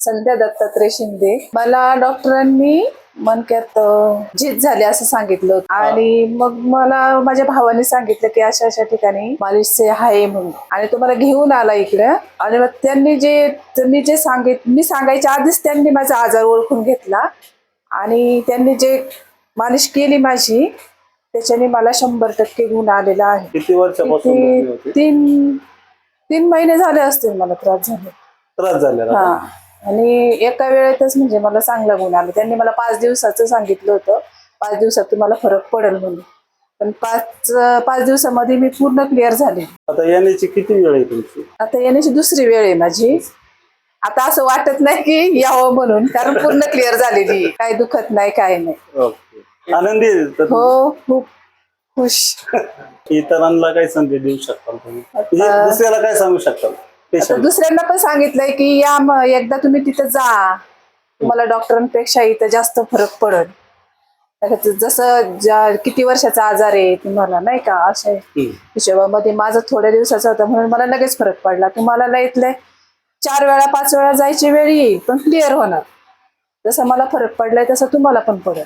संध्या दत्तात्रय शिंदे. मला डॉक्टरांनी मणक्यात झीज झाली असं सांगितलं आणि मग मला माझ्या भावाने सांगितलं की अशा अशा ठिकाणी मालिशचे आहे म्हणून आणि तो मला घेऊन आला इकडे. आणि मग त्यांनी मी सांगायच्या आधीच त्यांनी माझा आजार ओळखून घेतला आणि त्यांनी जे मालिश केली माझी त्याच्याने मला 100% गुण आलेला आहे. किती वर्षापासून? 3 महिने झाले असतील मला त्रास झालेला. हा, आणि एका वेळेतच म्हणजे मला चांगला गुण आला. त्यांनी मला 5 दिवसाचं सांगितलं होतं, 5 दिवसात तुम्हाला फरक पडेल म्हणून. पण 5 दिवसामध्ये मी पूर्ण क्लिअर झाले. आता येण्याची किती वेळ आहे तुमची? आता येण्याची दुसरी वेळ आहे माझी. आता असं वाटत नाही की यावं म्हणून, कारण पूर्ण क्लिअर झालेली, काही दुखत नाही, काय नाही. ओके, आनंदी आहे? हो, खूप खुश. इतरांना काय संधी देऊ शकता तुम्ही? दुसऱ्याला काय सांगू शकता? दुसऱ्यांना पण सांगितलंय की एकदा तुम्ही तिथं जा, तुम्हाला डॉक्टरांपेक्षा इथं जास्त फरक पडेल. जसं किती वर्षाचा आजार आहे तुम्हाला नाही का, अशा हिशोबामध्ये माझं थोड्या दिवसाचा होता म्हणून मला लगेच फरक पडला. तुम्हाला लईतले 4 वेळा 5 वेळा जायची वेळ येईल पण क्लिअर होणार. जसं मला फरक पडलाय तसं तुम्हाला पण पडेल.